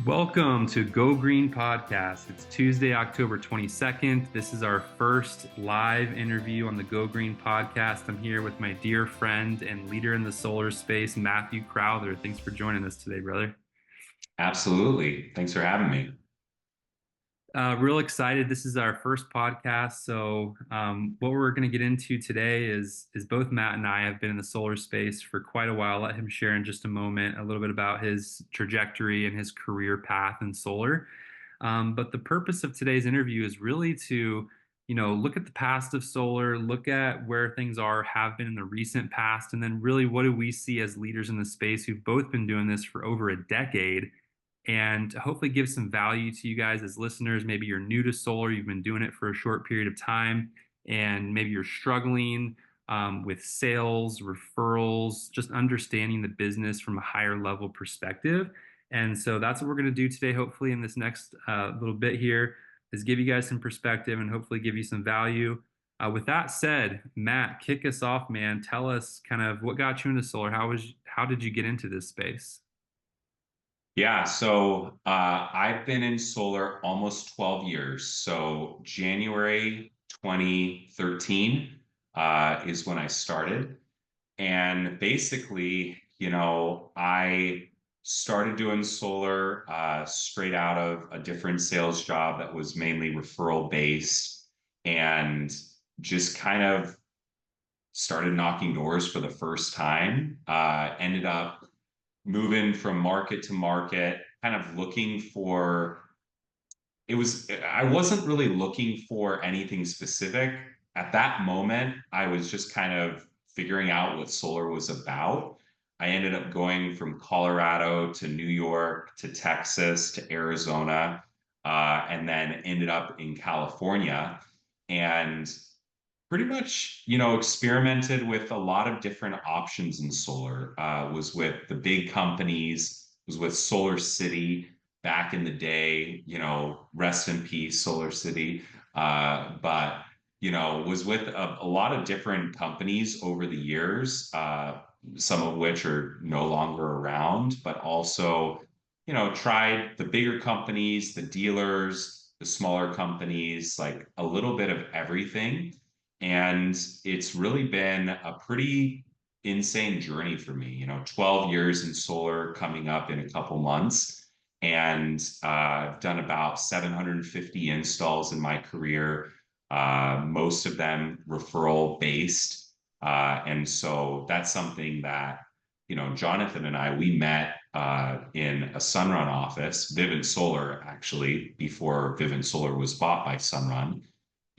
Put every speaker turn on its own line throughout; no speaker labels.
Welcome to Go Green Podcast. It's Tuesday, October 22nd. This is our first live interview on the Go Green Podcast. I'm here with my dear friend and leader in the solar space, Matthew Crowther. Thanks for joining us today, brother.
Absolutely. Thanks for having me.
Real excited. This is our first podcast. What we're going to get into today is both Matt and I have been in the solar space for quite a while. I'll let him share in just a moment a little bit about his trajectory and his career path in solar. But the purpose of today's interview is really to, look at the past of solar, look at where things are, have been in the recent past, and then really what do we see as leaders in the space who've both been doing this for over a decade and hopefully give some value to you guys as listeners. Maybe you're new to solar, you've been doing it for a short period of time, and maybe you're struggling with sales, referrals, just understanding the business from a higher level perspective. And so that's what we're going to do today, hopefully, in this next little bit here, is give you guys some perspective and hopefully give you some value. With that said, Matt, kick us off, man. Tell us kind of what got you into solar. How did you get into this space?
I've been in solar almost 12 years. So January 2013 is when I started. And basically, I started doing solar straight out of a different sales job that was mainly referral based and just kind of started knocking doors for the first time. Ended up moving from market to market, kind of looking for I wasn't really looking for anything specific. At that moment, I was just kind of figuring out what solar was about. I ended up going from Colorado to New York to Texas to Arizona, and then ended up in California. And pretty much, experimented with a lot of different options in solar. Was with the big companies, was with Solar City back in the day, rest in peace, Solar City. But, was with a lot of different companies over the years, some of which are no longer around, but also, tried the bigger companies, the dealers, the smaller companies, like a little bit of everything. And it's really been a pretty insane journey for me. 12 years in solar coming up in a couple months. And I've done about 750 installs in my career, most of them referral based. And so that's something that, Jonathan and we met in a Sunrun office, Vivint Solar, actually, before Vivint Solar was bought by Sunrun.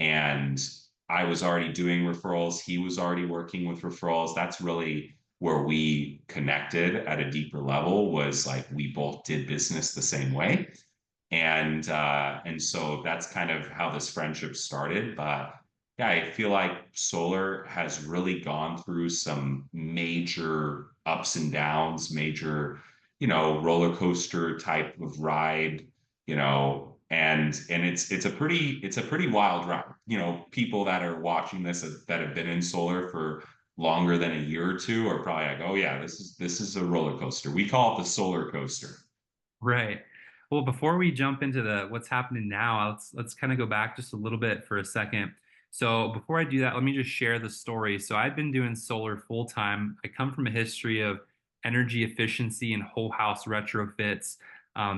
And I was already doing referrals. He was already working with referrals. That's really where we connected at a deeper level, was like we both did business the same way. And so that's kind of how this friendship started. But yeah, I feel like solar has really gone through some major ups and downs, major, roller coaster type of ride, and it's a pretty wild ride. People that are watching this that have been in solar for longer than a year or two are probably like, oh yeah, this is a roller coaster. We call it the solar coaster.
Right. Well, before we jump into the what's happening now, let's kind of go back just a little bit for a second. So before I do that, let me just share the story. So I've been doing solar full time. I come from a history of energy efficiency and whole house retrofits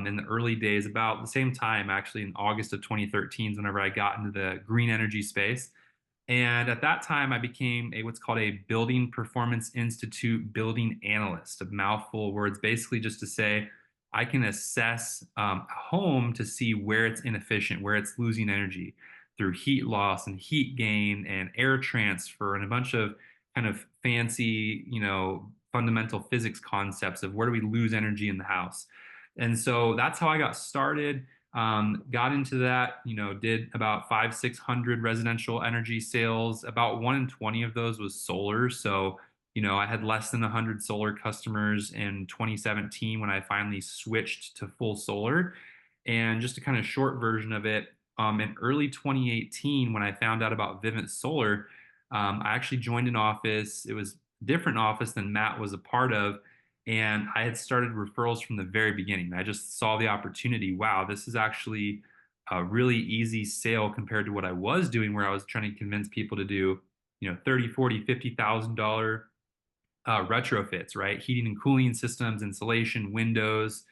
in the early days, about the same time, actually, in August of 2013, is whenever I got into the green energy space. And at that time, I became what's called a Building Performance Institute building analyst, a mouthful of words, basically just to say I can assess a home to see where it's inefficient, where it's losing energy through heat loss and heat gain and air transfer and a bunch of kind of fancy, fundamental physics concepts of where do we lose energy in the house. And so that's how I got started. Got into that, did about 600 residential energy sales. About 1 in 20 of those was solar. So, I had less than 100 solar customers in 2017 when I finally switched to full solar. And just a kind of short version of it, in early 2018, when I found out about Vivint Solar, I actually joined an office. It was a different office than Matt was a part of. And I had started referrals from the very beginning. I just saw the opportunity. Wow, this is actually a really easy sale compared to what I was doing, where I was trying to convince people to do, 30, 40, $50,000 retrofits, right? Heating and cooling systems, insulation, windows,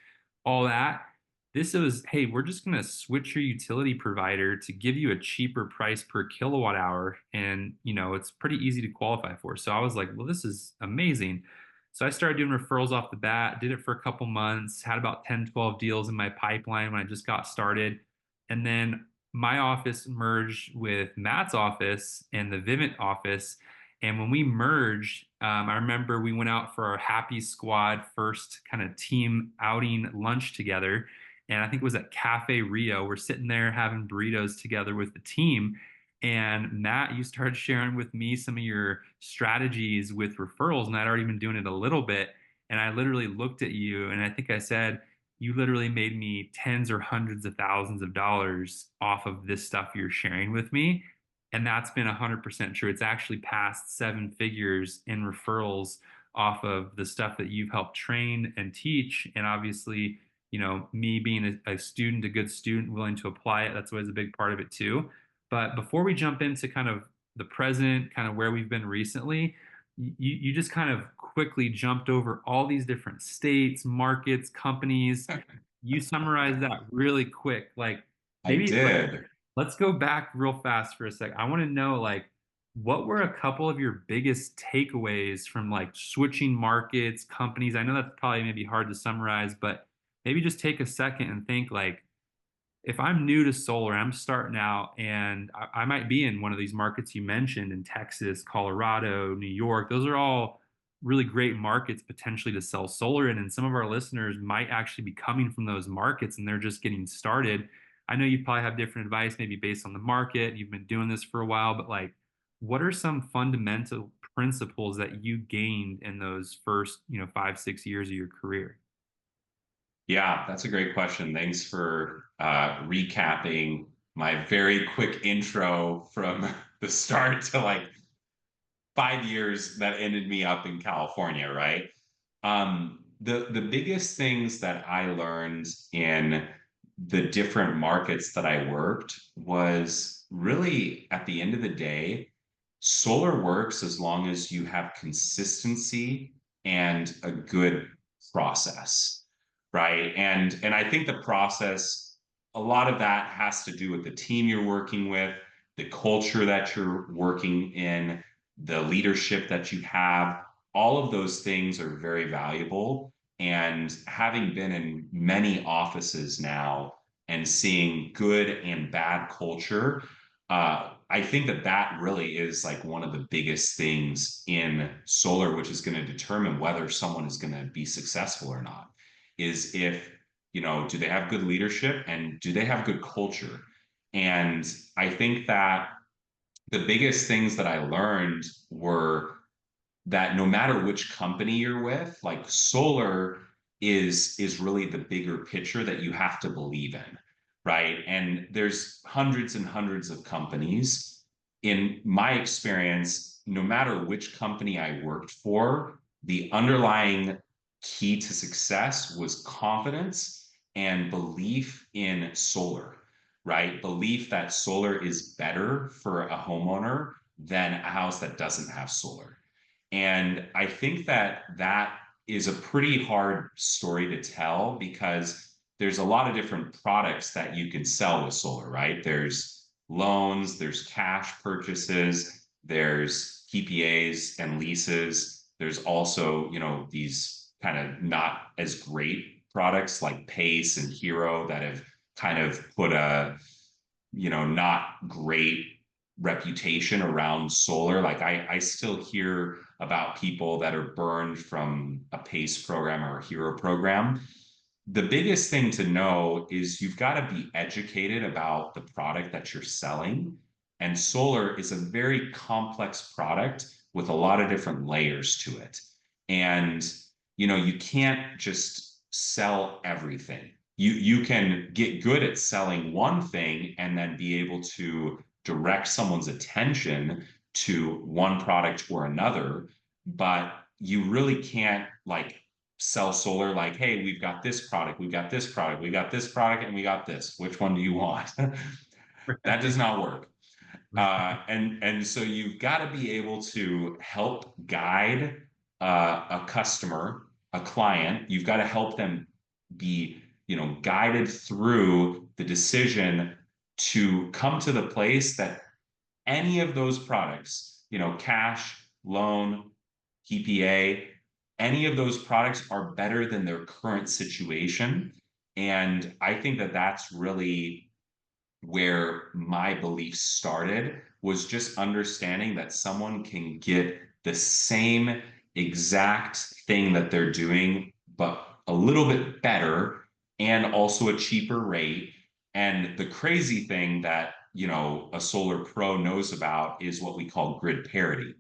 all that. This was, hey, we're just going to switch your utility provider to give you a cheaper price per kilowatt hour. And, it's pretty easy to qualify for. So I was like, well, this is amazing. So I started doing referrals off the bat, did it for a couple months, had about 10, 12 deals in my pipeline when I just got started. And then my office merged with Matt's office and the Vivint office. And when we merged, I remember we went out for our Happy Squad first kind of team outing lunch together. And I think it was at Cafe Rio. We're sitting there having burritos together with the team. And Matt, you started sharing with me some of your strategies with referrals, and I'd already been doing it a little bit. And I literally looked at you, and I think I said, you literally made me tens or hundreds of thousands of dollars off of this stuff you're sharing with me. And that's been 100% true. It's actually past seven figures in referrals off of the stuff that you've helped train and teach. And obviously, me being a student, a good student, willing to apply it, that's always a big part of it too. But before we jump into kind of the present, kind of where we've been recently, you just kind of quickly jumped over all these different states, markets, companies. You summarized that really quick. Like
I
maybe
did.
let's go back real fast for a sec. I want to know like what were a couple of your biggest takeaways from like switching markets, companies? I know that's probably maybe hard to summarize, but maybe just take a second and think like if I'm new to solar, I'm starting out and I might be in one of these markets you mentioned in Texas, Colorado, New York. Those are all really great markets potentially to sell solar in. And some of our listeners might actually be coming from those markets and they're just getting started. I know you probably have different advice, maybe based on the market. You've been doing this for a while, but like, what are some fundamental principles that you gained in those first, 5, 6 years of your career?
Yeah, that's a great question. Thanks for recapping my very quick intro from the start to like 5 years that ended me up in California, right? The biggest things that I learned in the different markets that I worked was really at the end of the day, solar works as long as you have consistency and a good process, right? And I think the process, a lot of that has to do with the team you're working with, the culture that you're working in, the leadership that you have. All of those things are very valuable. And having been in many offices now and seeing good and bad culture, I think that that really is like one of the biggest things in solar, which is going to determine whether someone is going to be successful or not. Is if, do they have good leadership and do they have good culture? And I think that the biggest things that I learned were that no matter which company you're with, like solar is really the bigger picture that you have to believe in, right? And there's hundreds and hundreds of companies. In my experience, no matter which company I worked for, the underlying key to success was confidence and belief in solar, right? Belief that solar is better for a homeowner than a house that doesn't have solar. And I think that that is a pretty hard story to tell because there's a lot of different products that you can sell with solar, right? There's loans, there's cash purchases, there's PPAs and leases. There's also, these kind of not as great products like Pace and Hero that have kind of put a, not great reputation around solar. Like I still hear about people that are burned from a PACE program or a HERO program. The biggest thing to know is you've got to be educated about the product that you're selling. And solar is a very complex product with a lot of different layers to it. And you can't just sell everything. You can get good at selling one thing and then be able to direct someone's attention to one product or another, but you really can't like sell solar like, hey, we've got this product, we've got this product, we got this product, and we got this. Which one do you want? That does not work. And so you've got to be able to help guide a customer, a client. You've got to help them be, guided through the decision to come to the place that any of those products, cash, loan, PPA, any of those products are better than their current situation. And I think that that's really where my belief started, was just understanding that someone can get the same exact thing that they're doing, but a little bit better and also a cheaper rate. And the crazy thing that, a solar pro knows about is what we call grid parity.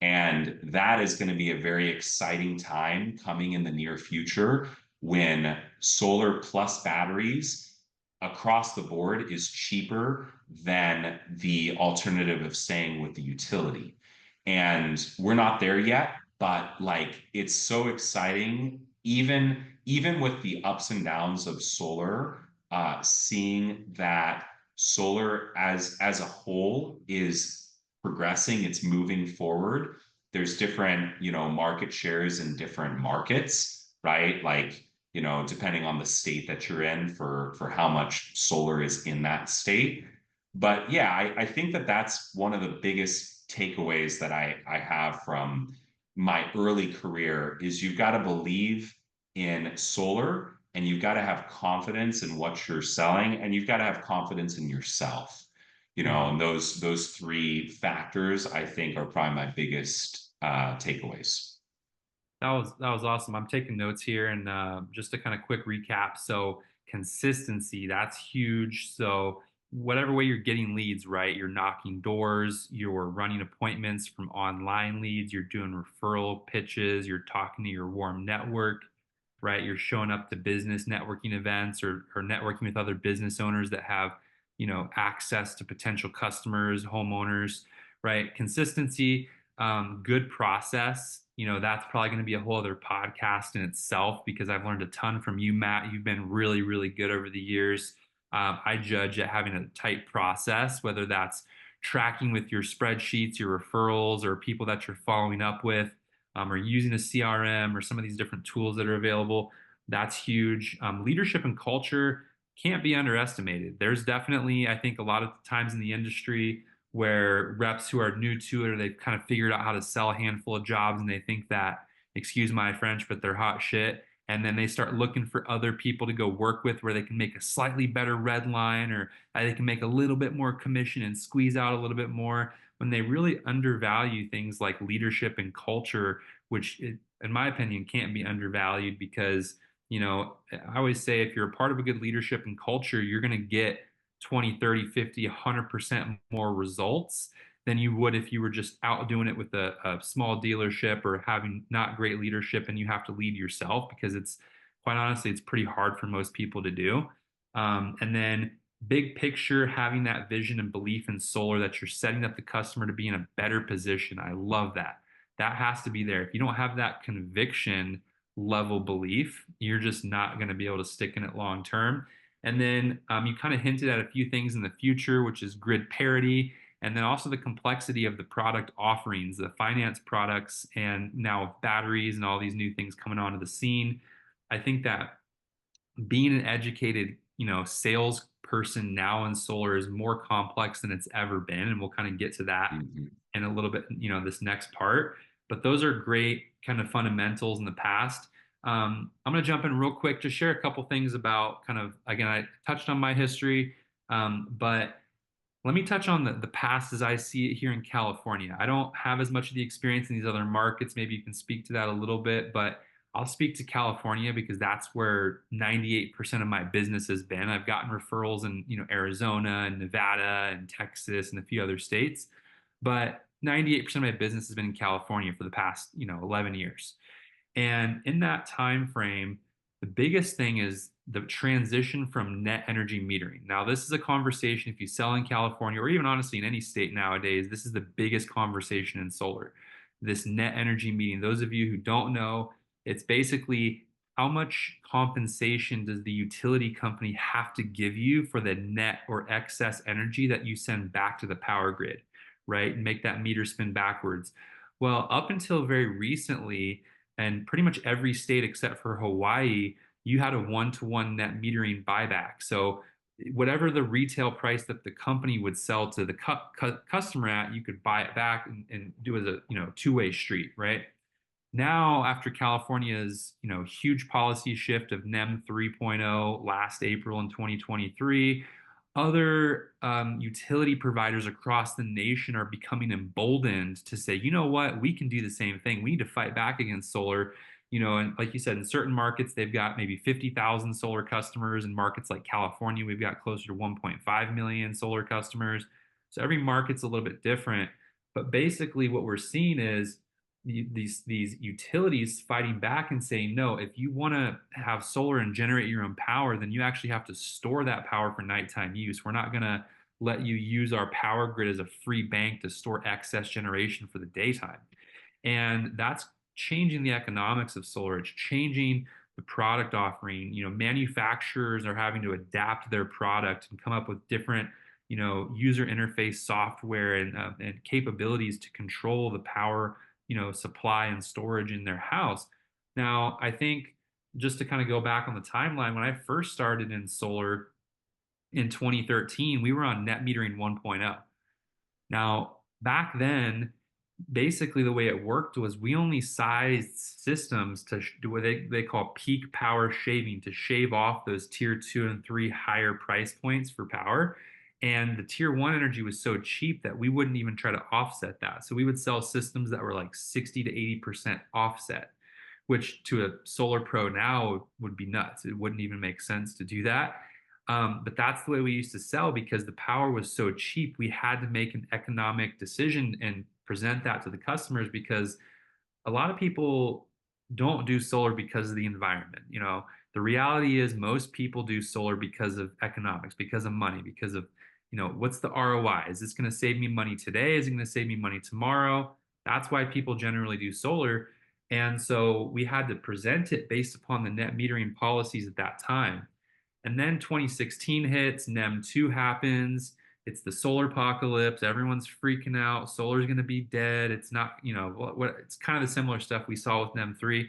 And that is going to be a very exciting time coming in the near future, when solar plus batteries across the board is cheaper than the alternative of staying with the utility. And we're not there yet, but like, it's so exciting, even with the ups and downs of solar, seeing that solar as a whole is progressing, it's moving forward. There's different, market shares in different markets, right? Like, depending on the state that you're in, for how much solar is in that state. But yeah, I think that that's one of the biggest takeaways that I have from my early career, is you've got to believe in solar, and you've got to have confidence in what you're selling, and you've got to have confidence in yourself. And those three factors, I think, are probably my biggest takeaways.
That was awesome. I'm taking notes here, and just a kind of quick recap. So consistency, that's huge. So whatever way you're getting leads, right? You're knocking doors, you're running appointments from online leads, you're doing referral pitches, you're talking to your warm network, right? You're showing up to business networking events, or networking with other business owners that have, access to potential customers, homeowners, right? Consistency, good process. That's probably going to be a whole other podcast in itself, because I've learned a ton from you, Matt. You've been really, really good over the years. I judge at having a tight process, whether that's tracking with your spreadsheets, your referrals, or people that you're following up with, or using a CRM or some of these different tools that are available. That's huge. Leadership and culture can't be underestimated. There's definitely, I think, a lot of times in the industry where reps who are new to it, or they've kind of figured out how to sell a handful of jobs, and they think that, excuse my French, but they're hot shit. And then they start looking for other people to go work with, where they can make a slightly better red line, or they can make a little bit more commission and squeeze out a little bit more, when they really undervalue things like leadership and culture, which, in my opinion, can't be undervalued. Because, I always say, if you're a part of a good leadership and culture, you're going to get 20, 30, 50, 100% more results than you would if you were just out doing it with a small dealership, or having not great leadership and you have to lead yourself, because it's, quite honestly, it's pretty hard for most people to do. And then big picture, having that vision and belief in solar, that you're setting up the customer to be in a better position. I love that. That has to be there. If you don't have that conviction level belief, you're just not going to be able to stick in it long term. And then you kind of hinted at a few things in the future, which is grid parity, and then also the complexity of the product offerings, the finance products, and now batteries and all these new things coming onto the scene. I think that being an educated, salesperson now in solar is more complex than it's ever been, and we'll kind of get to that
Mhm.
in a little bit, this next part. But those are great kind of fundamentals in the past. I'm going to jump in real quick to share a couple things about, kind of, again, I touched on my history, but let me touch on the past as I see it here in California. I don't have as much of the experience in these other markets. Maybe you can speak to that a little bit, but I'll speak to California because that's where 98% of my business has been. I've gotten referrals in, Arizona and Nevada and Texas and a few other states, but 98% of my business has been in California for the past, 11 years. And in that time frame, the biggest thing is the transition from net energy metering. Now, this is a conversation, if you sell in California, or even honestly in any state nowadays, this is the biggest conversation in solar. This net energy metering. Those of you who don't know, It's basically how much compensation does the utility company have to give you for the net or excess energy that you send back to the power grid, right? And make that meter spin backwards. Well, up until very recently, and pretty much every state except for Hawaii, you had a one-to-one net metering buyback. So whatever the retail price that the company would sell to the customer at, you could buy it back and do it as a two-way street, right? Now, after California's huge policy shift of NEM 3.0 last April in 2023, other utility providers across the nation are becoming emboldened to say, you know what, we can do the same thing. We need to fight back against solar. And like you said, in certain markets, they've got maybe 50,000 solar customers. In markets like California, we've got closer to 1.5 million solar customers. So every market's a little bit different. But basically, what we're seeing is these utilities fighting back and saying, no, if you want to have solar and generate your own power, then you actually have to store that power for nighttime use. We're not going to let you use our power grid as a free bank to store excess generation for the daytime. And that's changing the economics of solar. It's changing the product offering. Manufacturers are having to adapt their product and come up with different user interface software and capabilities to control the power supply and storage in their house. Now, I think just to kind of go back on the timeline, when I first started in solar in 2013, we were on net metering 1.0. Now, back then, basically the way it worked was we only sized systems to do what they call peak power shaving, to shave off those tier 2 and 3 higher price points for power. And the tier 1 energy was so cheap that we wouldn't even try to offset that. So we would sell systems that were like 60 to 80% offset, which to a solar pro now would be nuts. It wouldn't even make sense to do that. But that's the way we used to sell, because the power was so cheap. We had to make an economic decision and present that to the customers, because a lot of people don't do solar because of the environment. The reality is most people do solar because of economics, because of money, because of, what's the ROI? Is this going to save me money today? Is it going to save me money tomorrow? That's why people generally do solar. And so we had to present it based upon the net metering policies at that time. And then 2016 hits, NEM 2 happens. It's the solar apocalypse. Everyone's freaking out. Solar's going to be dead. It's not, it's kind of the similar stuff we saw with NEM 3.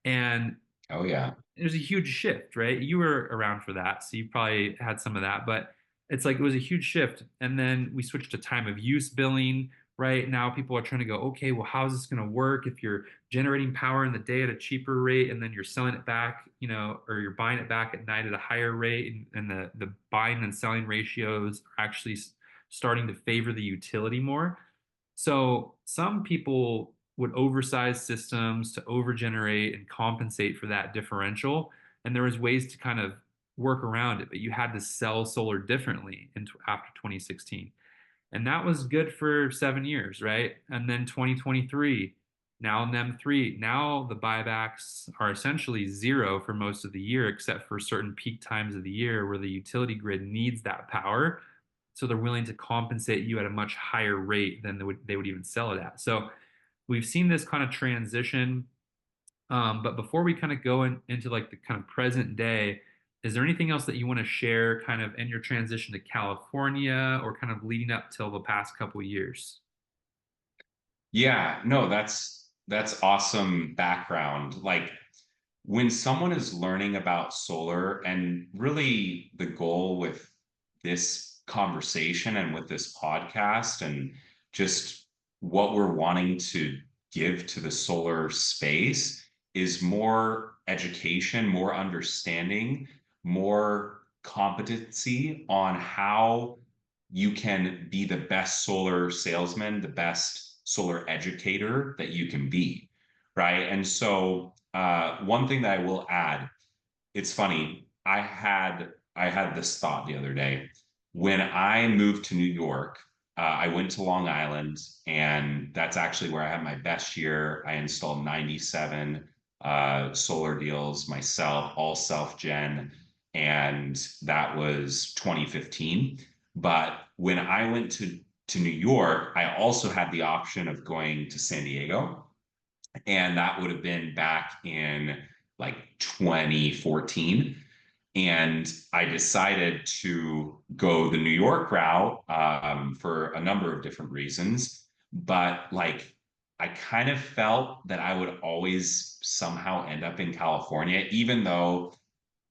And
oh yeah,
there's a huge shift, right? You were around for that, so you probably had some of that, but it's like it was a huge shift. And then we switched to time of use billing. Right now, people are trying to go, okay, well, how is this going to work if you're generating power in the day at a cheaper rate and then you're selling it back, or you're buying it back at night at a higher rate, and the buying and selling ratios are actually starting to favor the utility more. So some people would oversize systems to overgenerate and compensate for that differential. And there was ways to kind of work around it, but you had to sell solar differently after 2016. And that was good for 7 years, right? And then 2023, now NEM 3, now the buybacks are essentially zero for most of the year, except for certain peak times of the year where the utility grid needs that power. So they're willing to compensate you at a much higher rate than they would even sell it at. So we've seen this kind of transition. But before we kind of go into like the kind of present day, is there anything else that you want to share kind of in your transition to California, or kind of leading up till the past couple of years?
Yeah, no, that's awesome background. Like when someone is learning about solar, and really the goal with this conversation and with this podcast and just what we're wanting to give to the solar space is more education, more understanding, more competency on how you can be the best solar salesman, the best solar educator that you can be, right? And so one thing that I will add, it's funny, I had this thought the other day. When I moved to New York, I went to Long Island, and that's actually where I had my best year. I installed 97 solar deals myself, all self-gen, and that was 2015. But when I went to New York, I also had the option of going to San Diego. And that would have been back in like 2014. And I decided to go the New York route for a number of different reasons. But like, I kind of felt that I would always somehow end up in California, even though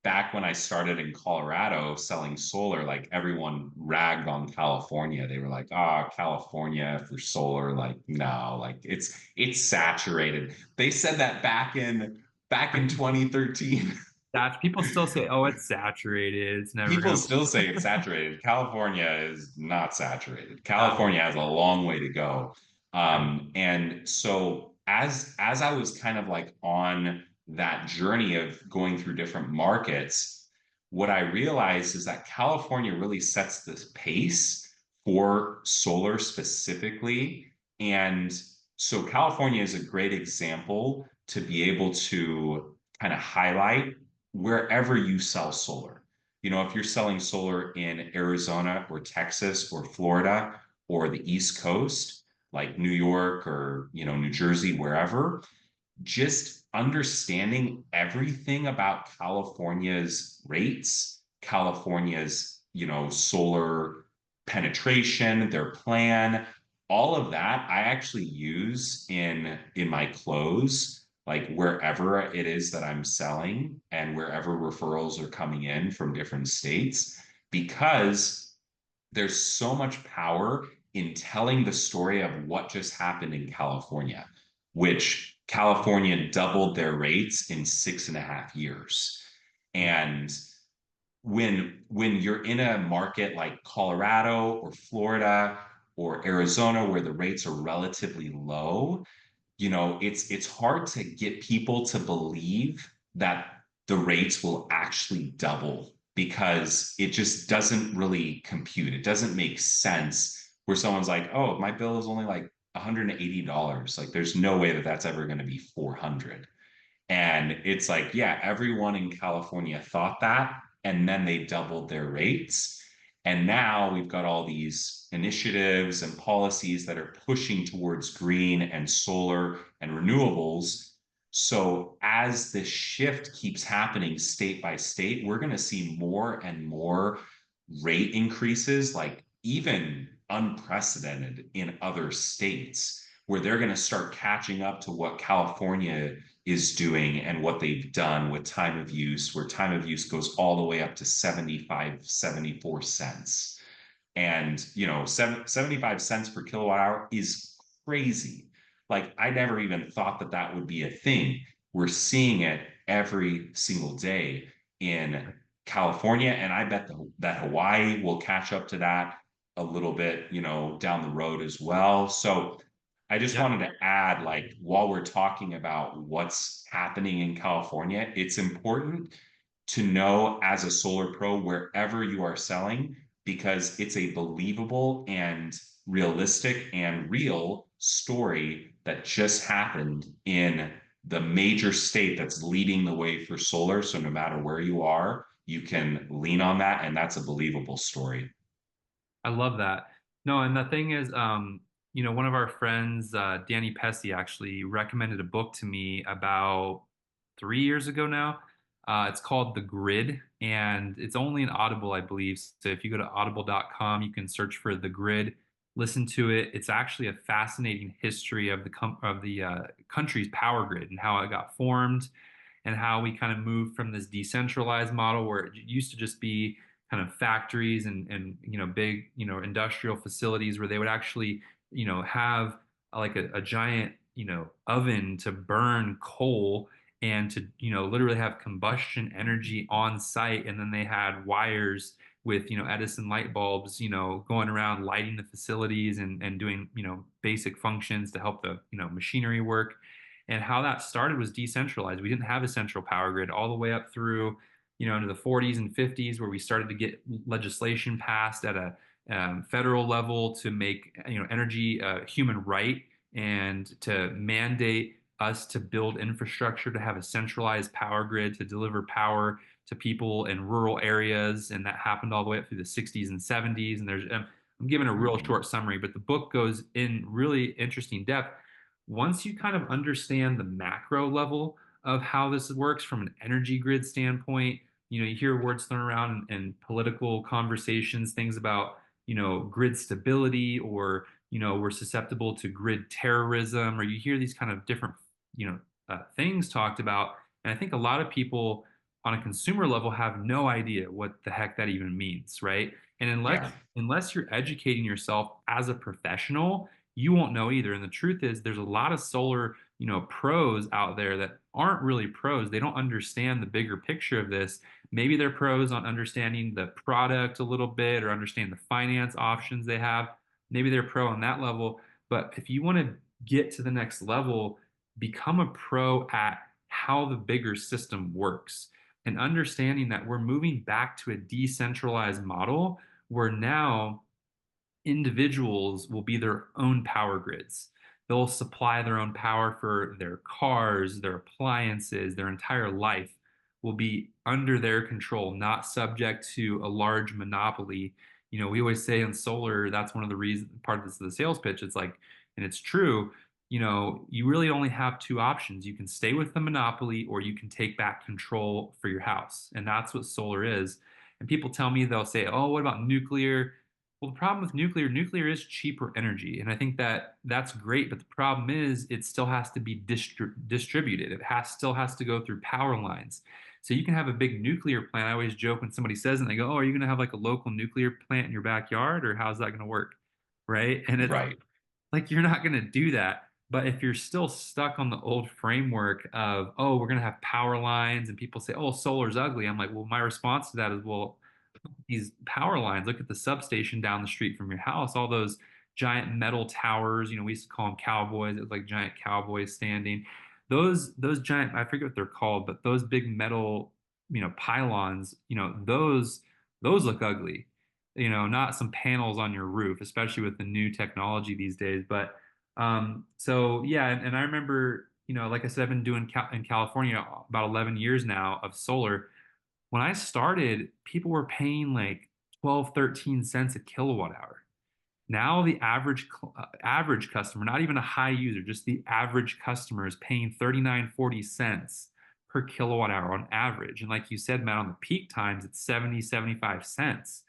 back when I started in Colorado selling solar, like everyone ragged on California. They were like, "Ah, oh, California for solar, like no, like it's saturated." They said that back in 2013.
That people still say, "Oh, it's saturated. It's never
People
gonna."
still say it's saturated. California is not saturated.
Uh,
California has a long way to go.
yeah,
And so as I was kind of like on that journey of going through different markets, what I realized is that California really sets the pace for solar specifically. And so California is a great example to be able to kind of highlight wherever you sell solar. If you're selling solar in Arizona or Texas or Florida or the East Coast, like New York or, New Jersey, wherever, just understanding everything about California's rates, California's, solar penetration, their plan, all of that I actually use in my clothes, like wherever it is that I'm selling and wherever referrals are coming in from different states, because there's so much power in telling the story of what just happened in California, which California doubled their rates in 6.5 years. And when you're in a market like Colorado or Florida or Arizona where the rates are relatively low, it's hard to get people to believe that the rates will actually double because it just doesn't really compute. It doesn't make sense where someone's like, "Oh, my bill is only like $180." Like there's no way that that's ever going to be 400. And it's like, yeah, everyone in California thought that, and then they doubled their rates. And now we've got all these initiatives and policies that are pushing towards green and solar and renewables. So as this shift keeps happening state by state, we're going to see more and more rate increases, like even unprecedented in other states, where they're going to start catching up to what California is doing and what they've done with time of use, where time of use goes all the way up to 75, 74 cents. And, 75 cents per kilowatt hour is crazy. Like, I never even thought that that would be a thing. We're seeing it every single day in California. And I bet that Hawaii will catch up to that a little bit, down the road as well. So I just
yeah,
wanted to add, like, while we're talking about what's happening in California, it's important to know as a solar pro wherever you are selling, because it's a believable and realistic and real story that just happened in the major state that's leading the way for solar. So no matter where you are, you can lean on that, and that's a believable story.
I love that. No, and the thing is, one of our friends, Danny Pesci, actually recommended a book to me about 3 years ago now. It's called The Grid, and it's only an Audible, I believe. So if you go to audible.com, you can search for The Grid, listen to it. It's actually a fascinating history of the country's power grid and how it got formed, and how we kind of moved from this decentralized model where it used to just be kind of factories and big industrial facilities where they would actually have like a giant oven to burn coal and to literally have combustion energy on site, and then they had wires with Edison light bulbs going around lighting the facilities and doing basic functions to help the machinery work. And how that started was decentralized. We didn't have a central power grid all the way up through into the 40s and 50s, where we started to get legislation passed at a federal level to make energy a human right, and to mandate us to build infrastructure to have a centralized power grid to deliver power to people in rural areas. And that happened all the way up through the 60s and 70s. And I'm giving a real short summary, but the book goes in really interesting depth. once you kind of understand the macro level of how this works from an energy grid standpoint, you hear words thrown around in political conversations, things about, grid stability, or, we're susceptible to grid terrorism, or you hear these kind of different, things talked about. And I think a lot of people on a consumer level have no idea what the heck that even means, right? And
Yeah.
unless you're educating yourself as a professional, you won't know either. And the truth is, there's a lot of solar, pros out there that aren't really pros. They don't understand the bigger picture of this. Maybe they're pros on understanding the product a little bit or understand the finance options they have. Maybe they're pro on that level. But if you want to get to the next level, become a pro at how the bigger system works and understanding that we're moving back to a decentralized model where now individuals will be their own power grids. They'll supply their own power for their cars, their appliances, their entire life will be under their control, not subject to a large monopoly. We always say in solar, that's one of the reasons, part of this, the sales pitch. It's like, and it's true, you really only have two options. You can stay with the monopoly or you can take back control for your house. And that's what solar is. And people tell me, they'll say, oh, what about nuclear? Well, the problem with nuclear is cheaper energy, and I think that that's great. But the problem is, it still has to be distributed. Still has to go through power lines. So you can have a big nuclear plant. I always joke when somebody says, and they go, "Oh, are you going to have like a local nuclear plant in your backyard, or how's that going to work?" Right? And it's
Right.
like you're not going to do that. But if you're still stuck on the old framework of, oh, we're going to have power lines, and people say, oh, solar's ugly, I'm like, well, my response to that is, well, these power lines. Look at the substation down the street from your house, all those giant metal towers. We used to call them cowboys. It was like giant cowboys standing. Those giant, I forget what they're called, but those big metal, pylons, those look ugly. Not some panels on your roof, especially with the new technology these days. But so yeah, and I remember, like I said, I've been doing in California about 11 years now of solar. When I started, people were paying like 12, 13 cents a kilowatt hour. Now the average customer, not even a high user, just the average customer is paying 39, 40 cents per kilowatt hour on average. And like you said, Matt, on the peak times, it's 70, 75 cents.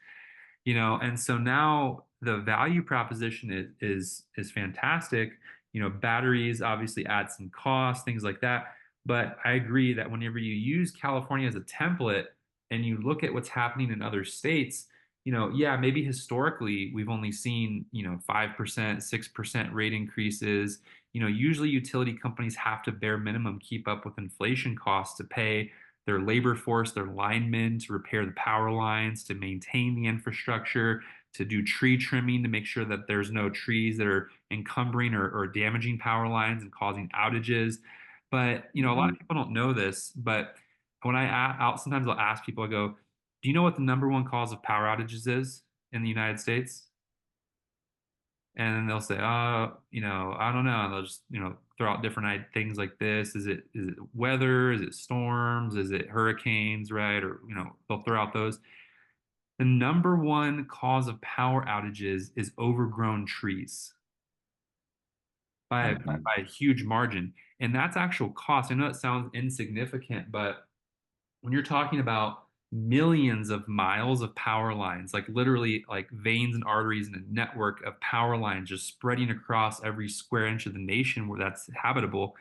And so now the value proposition is fantastic. Batteries obviously add some cost, things like that. But I agree that whenever you use California as a template and you look at what's happening in other states, yeah, maybe historically we've only seen, 5%, 6% rate increases. Usually utility companies have to bare minimum keep up with inflation costs to pay their labor force, their linemen to repair the power lines, to maintain the infrastructure, to do tree trimming to make sure that there's no trees that are encumbering or damaging power lines and causing outages. But, a lot of
Mhm.
people don't know this, but when out, sometimes I'll ask people, I go, do you know what the number one cause of power outages is in the United States? And then they'll say, I don't know. And they'll just, throw out different things like this. Is it weather? Is it storms? Is it hurricanes, right? Or, they'll throw out those. The number one cause of power outages is overgrown trees
Mhm.
by a huge margin. And that's actual cost. I know it sounds insignificant, but when you're talking about millions of miles of power lines, like literally like veins and arteries and a network of power lines just spreading across every square inch of the nation where that's habitable,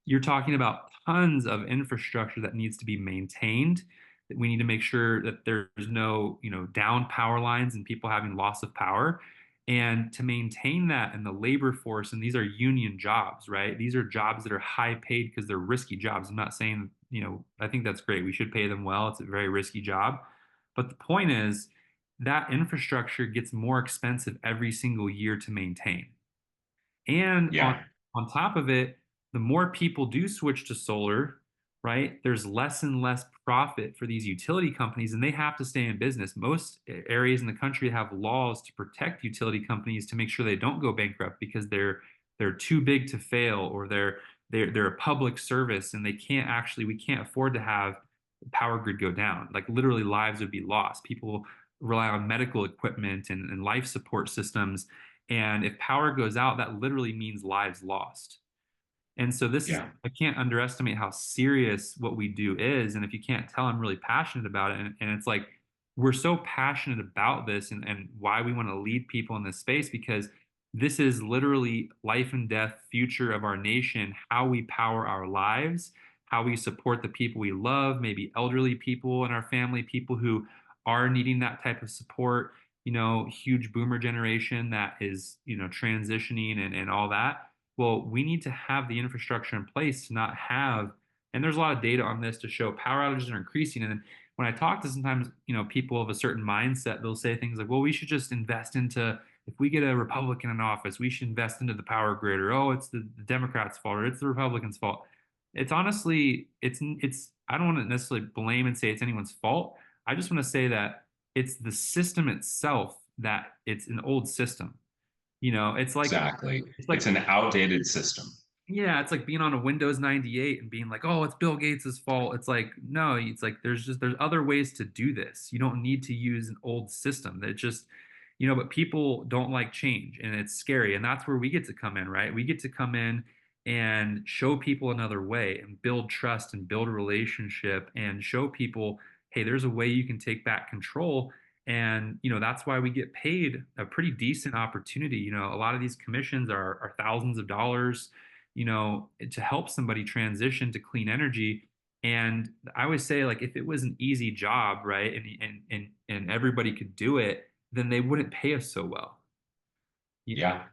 you're talking about tons of infrastructure that needs to be maintained. That we need to make sure that there's no, down power lines and people having loss of power. And to maintain that and the labor force, and these are union jobs, right? These are jobs that are high paid because they're risky jobs. I'm not saying, I think that's great. We should pay them well. It's a very risky job. But the point is that infrastructure gets more expensive every single year to maintain. And
Yeah.
on top of it, the more people do switch to solar, right? There's less and less profit for these utility companies, and they have to stay in business. Most areas in the country have laws to protect utility companies to make sure they don't go bankrupt because they're too big to fail, or they're a public service and they can't actually we can't afford to have the power grid go down. Like literally lives would be lost. People rely on medical equipment and life support systems, and if power goes out, that literally means lives lost. And so this is,
Yeah,
I can't underestimate how serious what we do is. And if you can't tell, I'm really passionate about it. And it's like, we're so passionate about this and why we want to lead people in this space because this is literally life and death future of our nation, how we power our lives, how we support the people we love, maybe elderly people in our family, people who are needing that type of support, huge boomer generation that is, transitioning and all that. Well, we need to have the infrastructure in place to not have, and there's a lot of data on this to show power outages are increasing. And then when I talk to sometimes, people of a certain mindset, they'll say things like, well, we should just invest into, if we get a Republican in office, we should invest into the power grid, or oh, it's the Democrats' fault, or it's the Republicans' fault. It's honestly, I don't want to necessarily blame and say it's anyone's fault. I just want to say that it's the system itself that it's an old system. It's like
exactly.
it's
It's
like
an outdated system.
yeah, it's like being on a Windows 98 and being like, "Oh, it's Bill Gates's fault." It's like, no, it's like there's other ways to do this. You don't need to use an old system. That just, but people don't like change and it's scary. And that's where we get to come in, right? We get to come in and show people another way and build trust and build a relationship and show people, "Hey, there's a way you can take back control." And, that's why we get paid a pretty decent opportunity. A lot of these commissions are thousands of dollars, to help somebody transition to clean energy. And I always say, like, if it was an easy job, right, and everybody could do it, then they wouldn't pay us so well.
Yeah.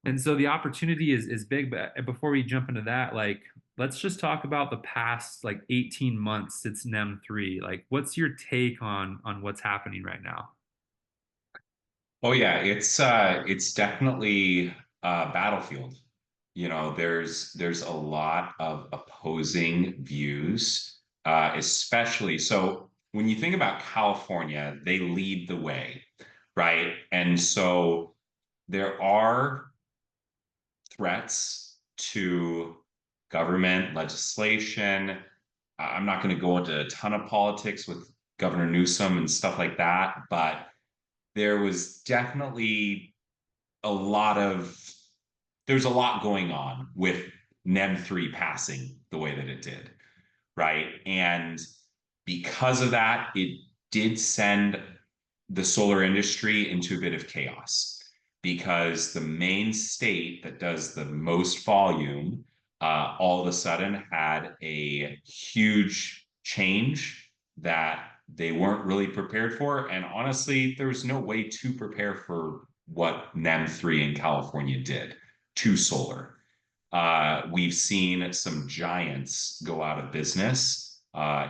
And so the opportunity is big. But before we jump into that, like, let's just talk about the past like 18 months since NEM 3. Like, what's your take on what's happening right now?
Oh yeah, it's definitely a battlefield. There's a lot of opposing views, especially so when you think about California, they lead the way, right? And so there are threats to government legislation. I'm not going to go into a ton of politics with Governor Newsom and stuff like that, but there was definitely a lot of there's a lot going on with NEM 3 passing the way that it did, right? And because of that, it did send the solar industry into a bit of chaos because the main state that does the most volume all of a sudden had a huge change that they weren't really prepared for. And honestly, there was no way to prepare for what NEM 3 in California did to solar. We've seen some giants go out of business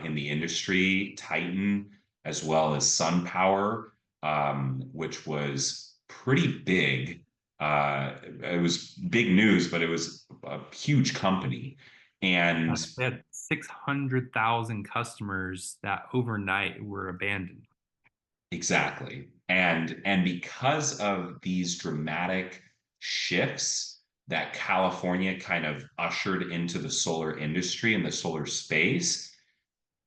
in the industry, Titan, as well as SunPower, which was pretty big. It was big news, but it was a huge company. And
They had 600,000 customers that overnight were abandoned.
exactly. And because of these dramatic shifts that California kind of ushered into the solar industry and the solar space,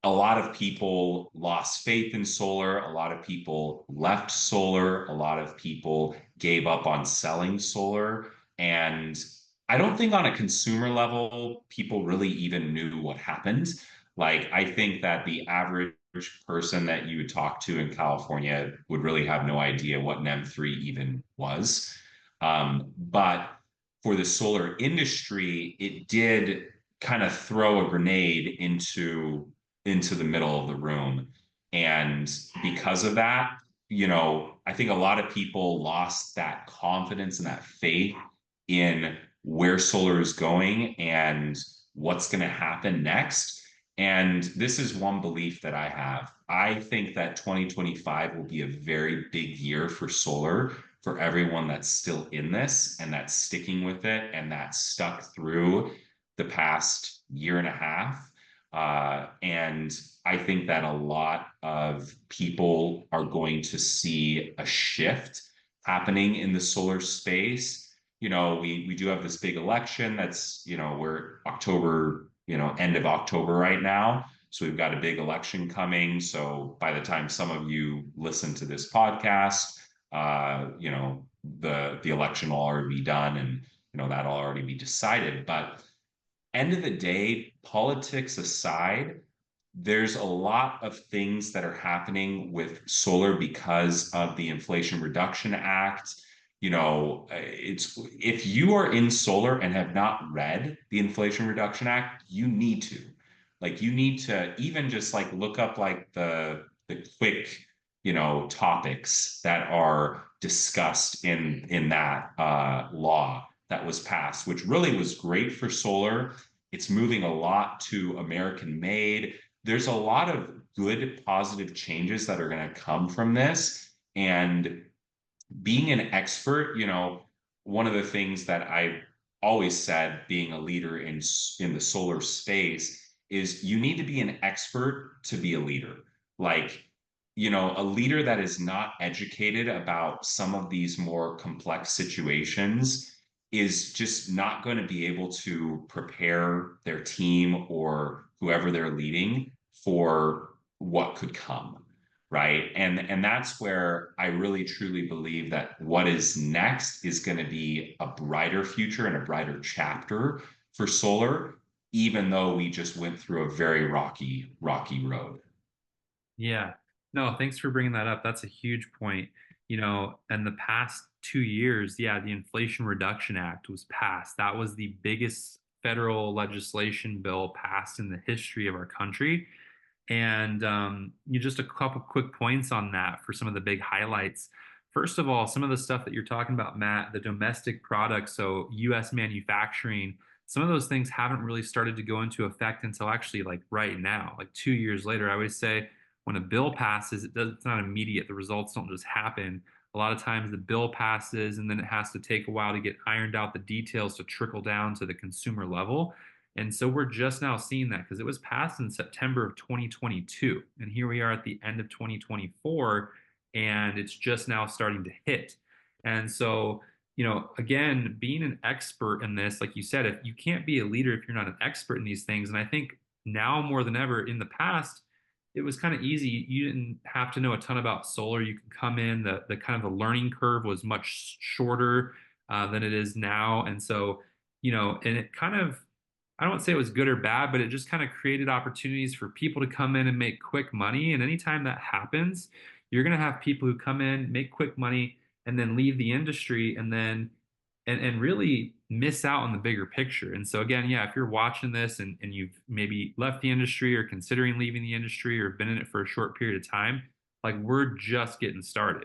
a lot of people lost faith in solar. A lot of people left solar. A lot of people gave up on selling solar. And I don't think on a consumer level, people really even knew what happened. Like, I think that the average person that you would talk to in California would really have no idea what NEM 3 even was. But for the solar industry, it did kind of throw a grenade into the middle of the room. And because of that, I think a lot of people lost that confidence and that faith in where solar is going and what's going to happen next. And this is one belief that I have. I think that 2025 will be a very big year for solar for everyone that's still in this and that's sticking with it and that's stuck through the past year and a half. And I think that a lot of people are going to see a shift happening in the solar space. We do have this big election that's, we're October, end of October right now. So we've got a big election coming. So by the time some of you listen to this podcast, the election will already be done and that'll already be decided. But end of the day, politics aside, there's a lot of things that are happening with solar because of the Inflation Reduction Act. It's if you are in solar and have not read the Inflation Reduction Act, you need to. Like you need to even just like look up like the quick, topics that are discussed in that law that was passed, which really was great for solar. It's moving a lot to American made. There's a lot of good positive changes that are going to come from this. And being an expert, one of the things that I always said being a leader in the solar space is you need to be an expert to be a leader. Like, a leader that is not educated about some of these more complex situations is just not going to be able to prepare their team or whoever they're leading for what could come, right? And that's where I really truly believe that what is next is going to be a brighter future and a brighter chapter for solar, even though we just went through a very rocky road.
Yeah. No, thanks for bringing that up. That's a huge point. In the past 2 years, yeah, the Inflation Reduction Act was passed. That was the biggest federal legislation bill passed in the history of our country. And you just a couple quick points on that for some of the big highlights. First of all, some of the stuff that you're talking about, Matt, the domestic products, so US manufacturing, some of those things haven't really started to go into effect until actually like right now, like 2 years later. I always say when a bill passes, it's not immediate. The results don't just happen. A lot of times the bill passes and then it has to take a while to get ironed out the details to trickle down to the consumer level. And so we're just now seeing that because it was passed in September of 2022. And here we are at the end of 2024, and it's just now starting to hit. And so, again, being an expert in this, like you said, if you can't be a leader if you're not an expert in these things. And I think now more than ever in the past, it was kind of easy. You didn't have to know a ton about solar. You could come in, the kind of the learning curve was much shorter than it is now. And so, and it kind of, I don't want to say it was good or bad, but it just kind of created opportunities for people to come in and make quick money. And anytime that happens, you're going to have people who come in, make quick money, and then leave the industry and then and really miss out on the bigger picture. And so again, yeah, if you're watching this and you've maybe left the industry or considering leaving the industry or been in it for a short period of time, like we're just getting started.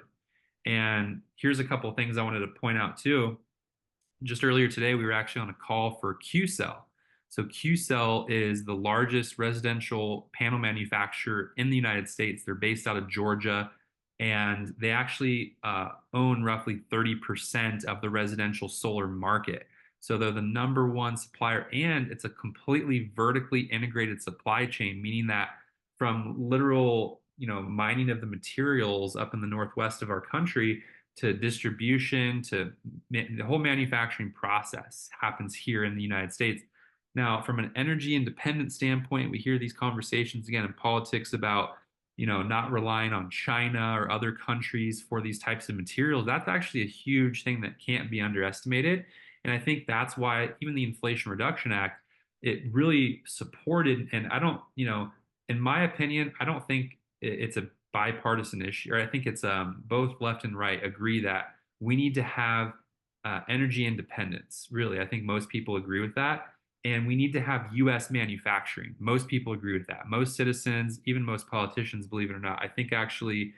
And here's a couple of things I wanted to point out too. Just earlier today, we were actually on a call for QCell. So QCell is the largest residential panel manufacturer in the United States. They're based out of Georgia, and they actually own roughly 30% of the residential solar market. So they're the number one supplier, and it's a completely vertically integrated supply chain, meaning that from literal, mining of the materials up in the northwest of our country to distribution to the whole manufacturing process happens here in the United States. Now, from an energy independent standpoint, we hear these conversations again in politics about, not relying on China or other countries for these types of materials. That's actually a huge thing that can't be underestimated. And I think that's why even the Inflation Reduction Act, it really supported, and I don't, in my opinion, I don't think it's a bipartisan issue, or I think it's both left and right agree that we need to have energy independence. Really, I think most people agree with that. And we need to have US manufacturing. Most people agree with that. Most citizens, even most politicians, believe it or not, I think actually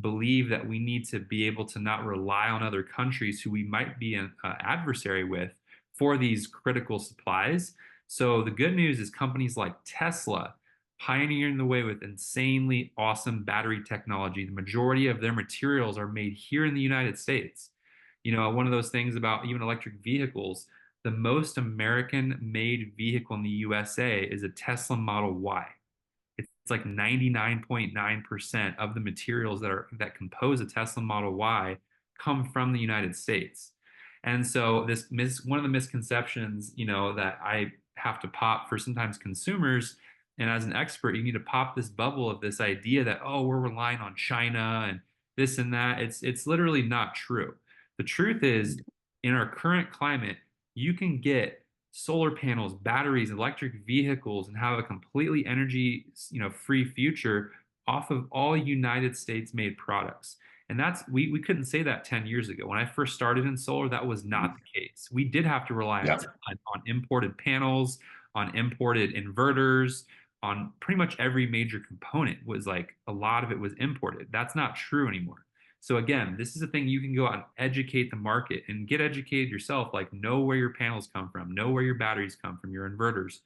believe that we need to be able to not rely on other countries who we might be an adversary with for these critical supplies. So the good news is companies like Tesla pioneering the way with insanely awesome battery technology. The majority of their materials are made here in the United States. One of those things about even electric vehicles, the most American made vehicle in the USA is a Tesla Model Y. It's like 99.9% of the materials that compose a Tesla Model Y come from the United States. And so one of the misconceptions, that I have to pop for sometimes consumers, and as an expert, you need to pop this bubble of this idea that, oh, we're relying on China and this and that. It's literally not true. The truth is, in our current climate, you can get solar panels, batteries, electric vehicles, and have a completely energy, free future off of all United States made products. And that's we couldn't say that 10 years ago. When I first started in solar, that was not the case. We did have to rely a
Yep.
ton on imported panels, on imported inverters, on pretty much every major component was like a lot of it was imported. That's not true anymore. So again, this is a thing you can go out and educate the market and get educated yourself, like know where your panels come from, know where your batteries come from, your inverters.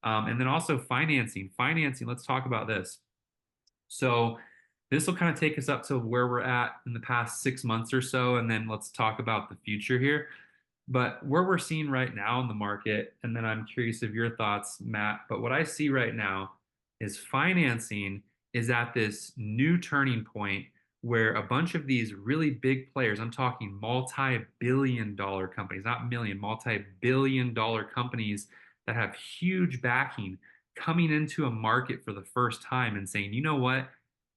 And then also financing. Financing, let's talk about this. So this will kind of take us up to where we're at in the past 6 months or so, and then let's talk about the future here. But where we're seeing right now in the market, and then I'm curious of your thoughts, Matt, but what I see right now is financing is at this new turning point where a bunch of these really big players, I'm talking multi-billion dollar companies, not million, multi-billion dollar companies that have huge backing coming into a market for the first time and saying, you know what?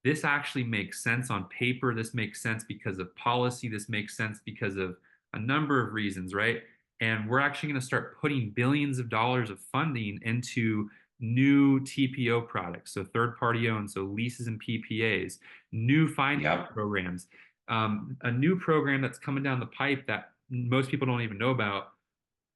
This actually makes sense on paper. This makes sense because of policy. This makes sense because of a number of reasons, right? And we're actually going to start putting billions of dollars of funding into new TPO products, so third party owned, so leases and PPAs, new finance
Yep.
programs, a new program that's coming down the pipe that most people don't even know about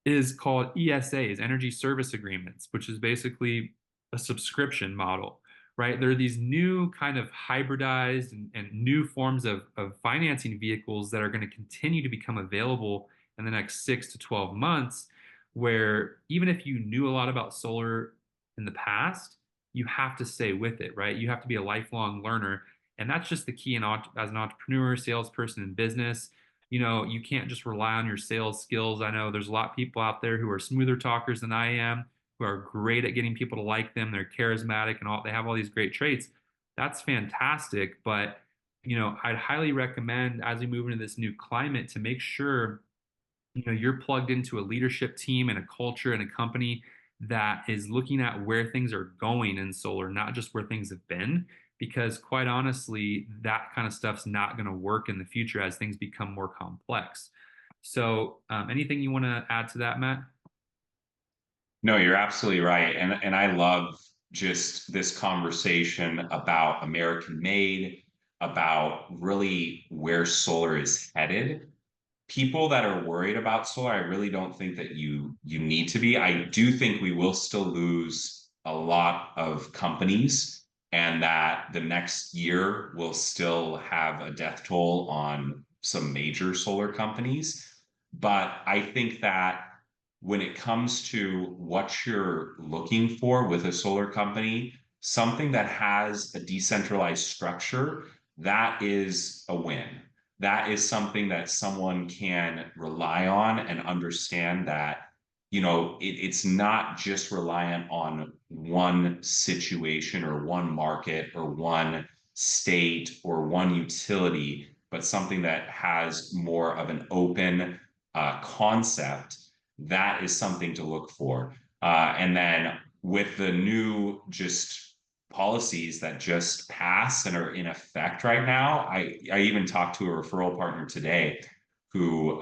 is called ESAs, Energy Service Agreements, which is basically a subscription model, right? There are these new kind of hybridized and new forms of financing vehicles that are going to continue to become available in the next 6 to 12 months, where even if you knew a lot about solar in the past, you have to stay with it, right? You have to be a lifelong learner. And that's just the key as an entrepreneur, salesperson in business. You can't just rely on your sales skills. I know there's a lot of people out there who are smoother talkers than I am, who are great at getting people to like them. They're charismatic and they have all these great traits. That's fantastic. But, I'd highly recommend as we move into this new climate to make sure, you're plugged into a leadership team and a culture and a company that is looking at where things are going in solar, not just where things have been, because quite honestly, that kind of stuff's not going to work in the future as things become more complex. So, anything you want to add to that, Matt?
No, you're absolutely right. And I love just this conversation about American made, about really where solar is headed. People that are worried about solar, I really don't think that you need to be. I do think we will still lose a lot of companies and that the next year will still have a death toll on some major solar companies. But I think that when it comes to what you're looking for with a solar company, something that has a decentralized structure, that is a win. That is something that someone can rely on and understand that, it's not just reliant on one situation or one market or one state or one utility, but something that has more of an open concept. That is something to look for. And then with the new just policies that just pass and are in effect right now, I even talked to a referral partner today who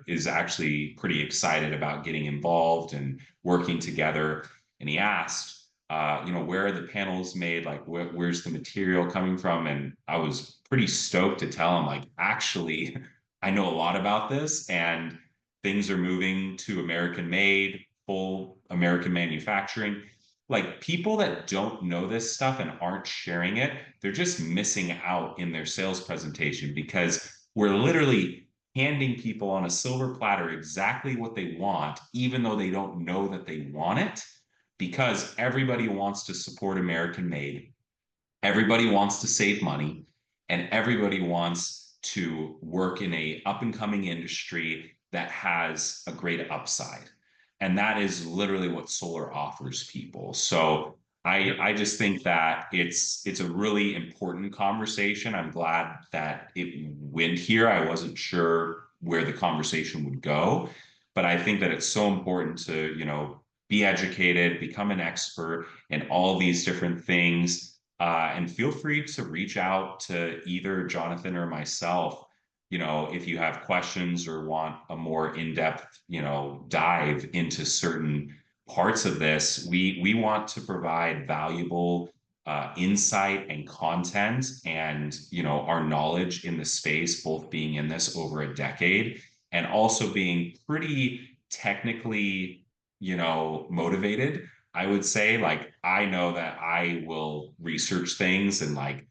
is actually pretty excited about getting involved and working together. And he asked, where are the panels made? Like, where's the material coming from? And I was pretty stoked to tell him, like, actually, I know a lot about this, and things are moving to American made, full American manufacturing. Like people that don't know this stuff and aren't sharing it, they're just missing out in their sales presentation because we're literally handing people on a silver platter exactly what they want, even though they don't know that they want it, because everybody wants to support American made. Everybody wants to save money and everybody wants to work in a up and coming industry that has a great upside. And that is literally what solar offers people. So
Yep.
I just think that it's a really important conversation. I'm glad that it went here. I wasn't sure where the conversation would go, but I think that it's so important to, be educated, become an expert in all these different things, and feel free to reach out to either Jonathan or myself, if you have questions or want a more in-depth, dive into certain parts of this, we want to provide valuable insight and content and our knowledge in the space, both being in this over a decade and also being pretty technically, motivated. I would say, like, I know that I will research things and like